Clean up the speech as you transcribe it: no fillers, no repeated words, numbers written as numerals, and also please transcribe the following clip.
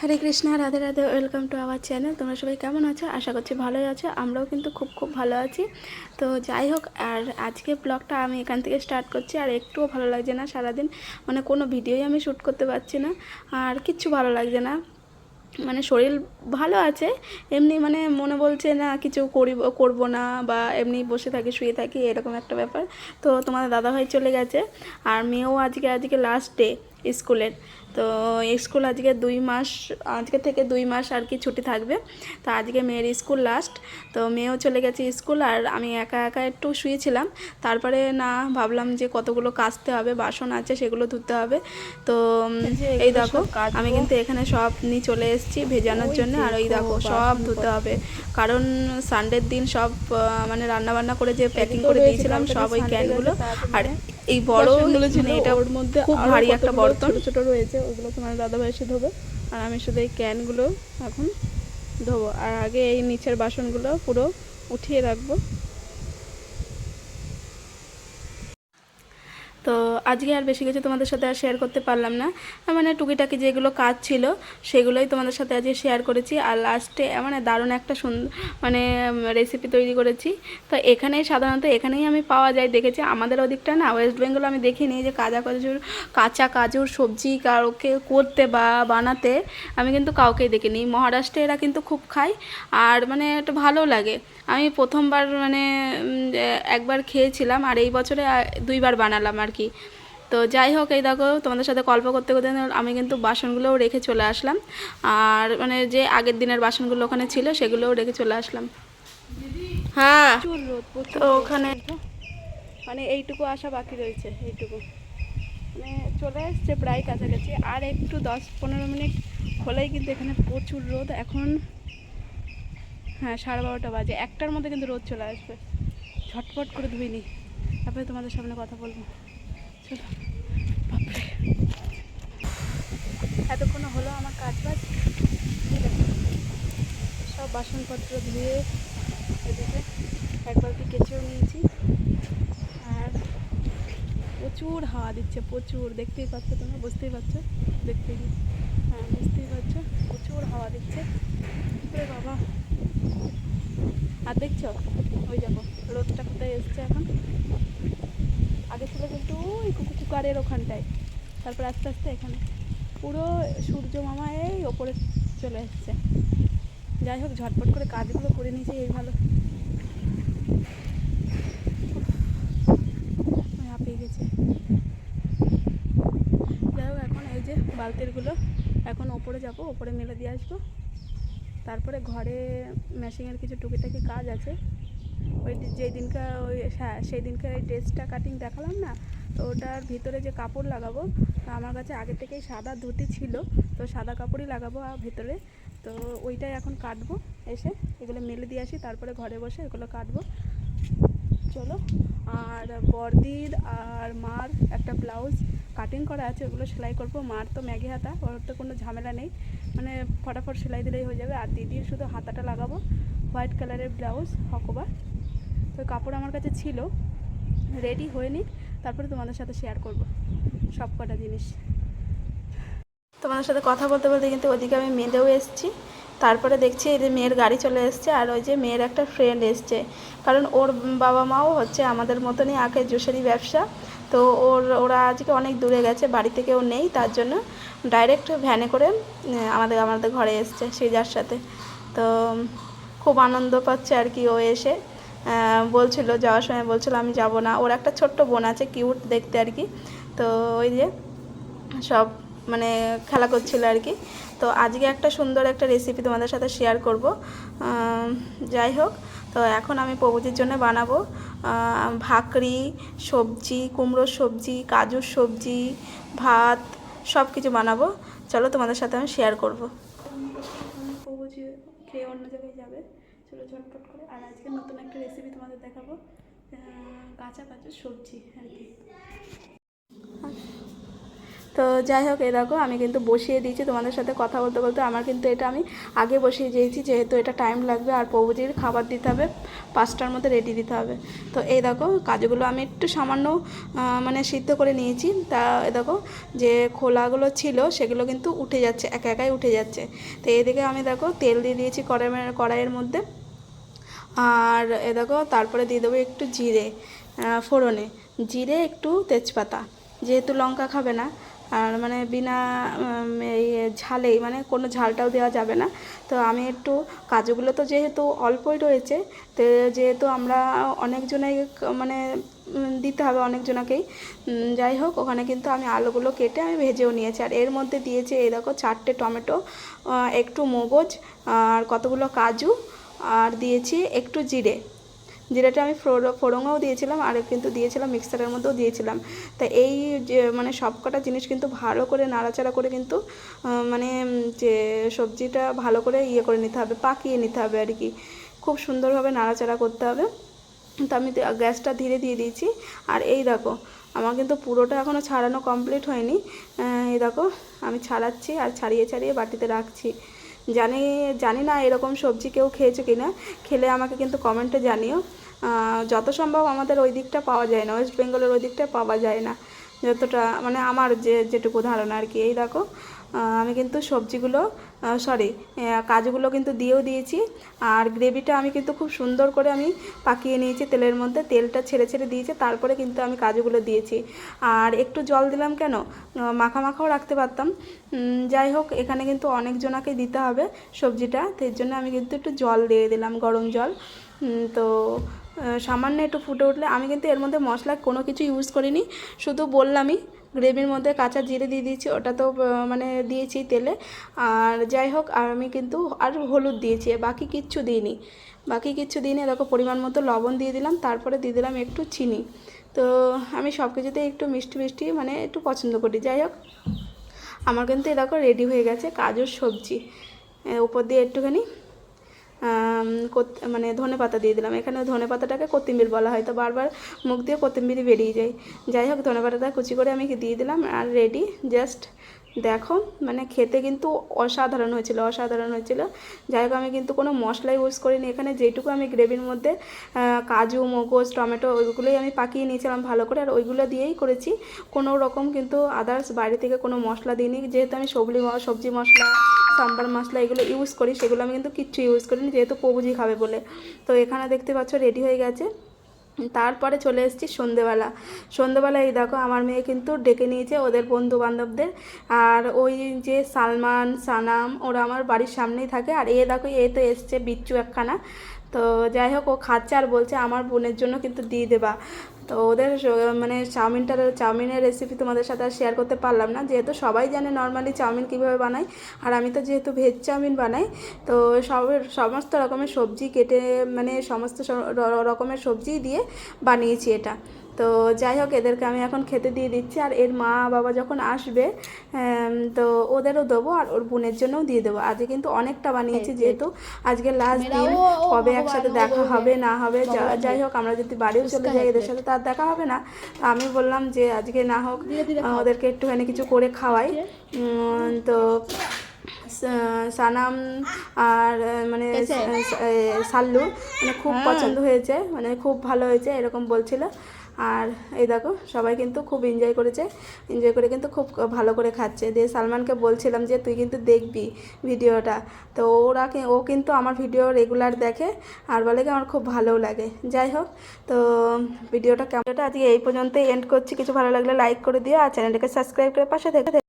Hare Krishna, Radhe Radhe. Welcome to our channel. তোমরা সবাই কেমন আছো? আশা করছি ভালোই আছো। আমরাও কিন্তু খুব ভালো আছি। তো যাই হোক, আর আজকে ব্লগটা আমি এখান থেকে স্টার্ট করছি। আর একটুও ভালো লাগছে না, সারাদিন মানে কোনো ভিডিওই আমি শ্যুট করতে পারছি না, আর কিচ্ছু ভালো লাগছে না। মানে শরীর ভালো আছে, এমনি মানে মনে বলছে না কিছু করবো না, বা এমনি বসে থাকি, শুয়ে থাকি, এরকম একটা ব্যাপার। তো তোমাদের দাদাভাই চলে গেছে, আর মেয়েও আজকে লাস্ট ডে স্কুলের। তো স্কুল আজকে 2 মাস, আজকে থেকে 2 মাস আর কি ছুটি থাকবে। তো আজকে মেয়ের স্কুল লাস্ট। তো মেয়েও চলে গেছে স্কুল, আর আমি একা একা একটু শুয়েছিলাম। তারপরে না, ভাবলাম যে কতগুলো কাচতে হবে, বাসন আছে সেগুলো ধুতে হবে। তো এই দেখো, আমি কিন্তু এখানে সব নিয়ে চলে এসেছি ভেজানোর জন্য। আর ওই দেখো সব ধুতে হবে, কারণ সানডের দিন সব মানে রান্নাবান্না করে যে প্যাকিং করে দিয়েছিলাম সব ওই ক্যানগুলো। আর এই বড় মানে এটা ওর মধ্যে খুব ভারী একটা বর্তন, ছোটো ছোটো রয়েছে, ওগুলো তোমার দাদাভাই এসে ধোবে। আর আমি শুধু এই ক্যানগুলো এখন ধোবো, আর আগে এই নিচের বাসনগুলো পুরো উঠিয়ে রাখবো। তো আজকে আর বেশি কিছু তোমাদের সাথে আর শেয়ার করতে পারলাম না, মানে টুকিটাকি যেগুলো কাজ ছিল সেগুলোই তোমাদের সাথে আজকে শেয়ার করেছি। আর লাস্টে মানে দারুণ একটা সুন্দর মানে রেসিপি তৈরি করেছি। তো এখানেই সাধারণত এখানেই আমি পাওয়া যায় দেখেছি, আমাদের ওদিকটা না, ওয়েস্ট বেঙ্গল আমি দেখিনি যে কাঁচা কাজুর সবজি কাউকে করতে বা বানাতে, আমি কিন্তু কাউকেই দেখিনি। মহারাষ্ট্রে এরা কিন্তু খুব খায়, আর মানে এটা ভালো লাগে। আমি প্রথমবার মানে একবার খেয়েছিলাম, আর এই বছরে 2বার বানালাম আর কি। তো যাই হোক, এই দেখো তোমাদের সাথে গল্প করতে করতে আমি কিন্তু বাসনগুলোও রেখে চলে আসলাম, আর মানে যে আগের দিনের বাসনগুলো ওখানে ছিল সেগুলোও রেখে চলে আসলাম। হ্যাঁ, তো ওখানে মানে এইটুকু আসা বাকি রয়েছে, এইটুকু মানে চলে এসছে প্রায় কাছাকাছি। আর একটু 10-15 মিনিট হলেই কিন্তু এখানে প্রচুর রোদ। এখন হ্যাঁ 12:30 বাজে, 1টার মধ্যে কিন্তু রোদ চলে আসবে। ঝটপট করে ধুই নি, তারপরে তোমাদের সামনে কথা বলবো। চলো, বাপরে, এতক্ষণ হলো আমার কাজ বাজ, ঠিক আছে, সব বাসনপত্র ধুয়ে এদিকে একবার কি কেচেও নিয়েছি। আর প্রচুর হাওয়া দিচ্ছে, প্রচুর, দেখতেই পাচ্ছ, তোমরা বুঝতেই পারছো, দেখতেই হ্যাঁ বুঝতেই পারছো, প্রচুর হাওয়া দিচ্ছে। ওরে বাবা, আর দেখছো ওই দেখো রোদটা কোথায় এসছে এখন। আগে ছিল কিন্তু ওই কুকারের ওখানটায়, তারপর আস্তে আস্তে এখানে পুরো সূর্য মামা এই ওপরে চলে এসছে। যাই হোক, ঝটপট করে কাজগুলো করে নিয়েছি, এই ভালো। হাঁপিয়ে গেছে। যাই হোক, এখন এই যে বালতিরগুলো এখন ওপরে যাব, ওপরে মেলে দিয়ে আসবো। তারপরে ঘরে মেশিনের কিছু টুকিটাকি কাজ আছে। ওই যেই দিনকার ওই হ্যাঁ সেই দিনকার ওই ড্রেসটা কাটিং দেখালাম না, তো ওটার ভিতরে যে কাপড় লাগাবো, আমার কাছে আগে থেকেই সাদা ধুতি ছিল, তো সাদা কাপড়ই লাগাবো ভেতরে। তো ওইটাই এখন কাটবো, এসে এগুলো মেলে দিয়ে আসি, তারপরে ঘরে বসে এগুলো কাটবো। চলো। আর বর্দির আর মার একটা ব্লাউজ কাটিং করা আছে, ওগুলো সেলাই করবো। মার তো ম্যাগি হাতা, ওর তো কোনো ঝামেলা নেই, মানে ফটাফট সেলাই দিলেই হয়ে যাবে। আর দিদির শুধু হাতাটা লাগাবো, হোয়াইট কালারের ব্লাউজ হকোবা। তো কাপড় আমার কাছে ছিল, রেডি হয়ে নিক, তারপরে তোমাদের সাথে শেয়ার করব সব কটা জিনিস। তোমাদের সাথে কথা বলতে বলতে কিন্তু ওদিকে আমি মেয়েদেও এসেছি। তারপরে দেখছি এই যে মেয়ের গাড়ি চলে এসছে, আর ওই যে মেয়ের একটা ফ্রেন্ড এসছে, কারণ ওর বাবা মাও হচ্ছে আমাদের মতনই আগে জুসেরি ব্যবসা। তো ওরা আজকে অনেক দূরে গেছে, বাড়িতে কেউ নেই, তার জন্য ডাইরেক্ট ভ্যানে করে আমাদের ঘরে এসছে সৃজার সাথে। তো খুব আনন্দ পাচ্ছে আর কি ও এসে। বলছিল যাওয়ার সময়, বলছিল আমি যাব না। ওর একটা ছোট্ট বোন আছে, কিউট দেখতে আর কি। তো ওই যে সব মানে খেলা করছিল আর কি। তো আজকে একটা সুন্দর একটা রেসিপি তোমাদের সাথে শেয়ার করব। যাই হোক, তো এখন আমি প্রভুজির জন্য বানাবো ভাকরি, সবজি, কুমড়োর সবজি, কাজুর সবজি, ভাত, সব কিছু বানাবো। চলো তোমাদের সাথে আমি শেয়ার করব। প্রভুজি খেয়ে অন্য জায়গায় যাবে, চলো ঝটপট করে। আর আজকে নতুন একটা রেসিপি তোমাদের দেখাবো, কাঁচা কাজুর সবজি আর কি। তো যাই হোক, এই দেখো আমি কিন্তু বসিয়ে দিয়েছি তোমাদের সাথে কথা বলতে বলতে। আমার কিন্তু এটা আমি আগে বসিয়ে দিয়েছি, যেহেতু এটা টাইম লাগবে আর প্রভুজির খাবার দিতে হবে, 5টার মধ্যে রেডি দিতে হবে। তো এই দেখো কাজুগুলো আমি একটু সামান্য মানে সিদ্ধ করে নিয়েছি। তা এই দেখো যে খোলাগুলো ছিল সেগুলো কিন্তু উঠে যাচ্ছে, একা একাই উঠে যাচ্ছে। তো এদিকে আমি দেখো তেল দিয়ে দিয়েছি কড়াইয়ের মধ্যে। আর এ দেখো তারপরে দিয়ে দেবো একটু জিরে ফোড়নে, জিরে একটু তেজপাতা, যেহেতু লঙ্কা খাবে না আর মানে বিনা এই ঝালেই, মানে কোনো ঝালটাও দেওয়া যাবে না। তো আমি একটু কাজুগুলো তো যেহেতু অল্পই রয়েছে, তো যেহেতু আমরা অনেকজনেই মানে দিতে হবে অনেকজনাকেই, যাই হোক ওখানে কিন্তু আমি আলুগুলো কেটে আমি ভেজেও নিয়েছি। আর এর মধ্যে দিয়েছি এই দেখো 4টে টমেটো, একটু মগজ আর কতগুলো কাজু, আর দিয়েছি একটু জিরেটা আমি ফোড়ঙেও দিয়েছিলাম আর কিন্তু দিয়েছিলাম মিক্সারের মধ্যেও দিয়েছিলাম। তা এই যে মানে সবকটা জিনিস কিন্তু ভালো করে নাড়াচাড়া করে কিন্তু মানে যে সবজিটা ভালো করে ইয়ে করে নিতে হবে, পাকিয়ে নিতে হবে আর কি, খুব সুন্দরভাবে নাড়াচাড়া করতে হবে। তো আমি গ্যাসটা ধীরে দিয়ে দিয়েছি। আর এই দেখো আমার কিন্তু পুরোটা এখনও ছাড়ানো কমপ্লিট হয়নি। এই দেখো আমি ছাড়াচ্ছি আর ছাড়িয়ে ছাড়িয়ে বাটিতে রাখছি। জানি না এরকম সবজি কেউ খেয়েছো কি না, খেলে আমাকে কিন্তু কমেন্টে জানিও। যত সম্ভব আমাদের ওই দিকটা পাওয়া যায় না, ওয়েস্ট বেঙ্গলের ওই দিকটা পাওয়া যায় না, যতটা মানে আমার যেটুকু ধারণা আর কি। এই দেখো আমি কিন্তু সবজিগুলো কাজুগুলো কিন্তু দিয়েও দিয়েছি। আর গ্রেভিটা আমি কিন্তু খুব সুন্দর করে আমি পাকিয়ে নিয়েছি তেলের মধ্যে, তেলটা ছেড়ে ছেড়ে দিয়েছে, তারপরে কিন্তু আমি কাজুগুলো দিয়েছি। আর একটু জল দিলাম কেন, মাখা মাখাও রাখতে পারতাম। যাই হোক এখানে কিন্তু অনেকজনাকে দিতে হবে সবজিটা, তো এর জন্য আমি কিন্তু একটু জল দিয়ে দিলাম, গরম জল। তো সামান্য একটু ফুটে উঠলে, আমি কিন্তু এর মধ্যে মশলা কোনো কিছু ইউজ করিনি, শুধু বললামই গ্রেভির মধ্যে কাঁচা জিরে দিয়ে দিয়েছি, ওটা তো মানে দিয়েছি তেলে। আর যাই হোক আমি কিন্তু আর হলুদ দিয়েছি, বাকি কিচ্ছু দিইনি। দেখো পরিমাণ মতো লবণ দিয়ে দিলাম, তারপরে দিয়ে দিলাম একটু চিনি। তো আমি সব কিছুতে একটু মিষ্টি মিষ্টি মানে একটু পছন্দ করি। যাই হোক আমার কিন্তু দেখো রেডি হয়ে গেছে কাজুর সবজি। উপর দিয়ে একটুখানি মানে ধনে পাতা দিয়ে দিলাম। এখানে ধনে পাতাটাকে কোত্তিমির বলা হয়, তো বারবার মুখ দিয়ে কোত্তিমিরই বেরিয়ে যায়। যাই হোক ধনে পাতাটা কুচি করে আমি দিয়ে দিলাম আর রেডি। জাস্ট দেখো মানে খেতে কিন্তু অসাধারণ হয়েছিল। যাই হোক আমি কিন্তু কোনো মশলা ইউজ করিনি এখানে, যেটুকু আমি গ্রেভির মধ্যে কাজু মগজ টমেটো ওইগুলোই আমি পাকিয়ে নিয়েছিলাম ভালো করে, আর ওইগুলো দিয়েই করেছি। কোনো রকম কিন্তু আদার্স বাইরে থেকে কোনো মশলা দিইনি, যেহেতু আমি সবজি মশলা সাম্বার মশলা এগুলো ইউজ করি, সেগুলো আমি কিন্তু কিচ্ছু ইউজ করিনি, যেহেতু প্রভুজি খাবে বলে। তো এখানে দেখতে পাচ্ছ রেডি হয়ে গেছে। তারপরে চলে এসেছি সন্ধ্যেবেলা। এই দেখো আমার মেয়ে কিন্তু ডেকে নিয়েছে ওদের বন্ধু বান্ধবদের। আর ওই যে সালমান সানাম ওরা আমার বাড়ির সামনেই থাকে। আর দেখো তো এসছে বিচ্ছু একখানা। তো যাই হোক ও খাচ্ছে আর বলছে আমার বোনের জন্য কিন্তু দিয়ে দেবা। তো ওদের মানে চাউমিনের রেসিপি তোমাদের সাথে আর শেয়ার করতে পারলাম না, যেহেতু সবাই জানে নর্মালি চাউমিন কীভাবে বানাই, আর আমি তো যেহেতু ভেজ চাউমিন বানাই, তো সমস্ত রকমের সবজি কেটে মানে সমস্ত রকমের সবজি দিয়ে বানিয়েছি এটা। তো যাই হোক এদেরকে আমি এখন খেতে দিয়ে দিচ্ছি। আর এর মা বাবা যখন আসবে তো ওদেরও দেবো, আর ওর বোনের জন্যও দিয়ে দেবো। আজকে কিন্তু অনেকটা বানিয়েছি, যেহেতু আজকে লাস্ট দিন, কবে একসাথে দেখা হবে না হবে। যাই হোক আমরা যদি বাড়িও চলে যাই এদের সাথে তার দেখা হবে না। তো আমি বললাম যে আজকে না হোক ওদেরকে একটুখানি কিছু করে খাওয়াই। তো সানাম আর মানে সাল্লু মানে খুব পছন্দ হয়েছে, মানে খুব ভালো হয়েছে এরকম বলছিল। আর এই দেখো সবাই কিন্তু খুব এনজয় করে কিন্তু খুব ভালো করে খাচ্ছে। দিয়ে সালমানকে বলছিলাম যে তুই কিন্তু দেখবি ভিডিওটা, তো ও কিন্তু আমার ভিডিও রেগুলার দেখে আর বলে কি আমার খুব ভালোও লাগে। যাই হোক তো ভিডিওটা আজকে এই পর্যন্ত এন্ড করছি। কিছু ভালো লাগলে লাইক করে দিও আর চ্যানেলটাকে সাবস্ক্রাইব করে পাশে থেকে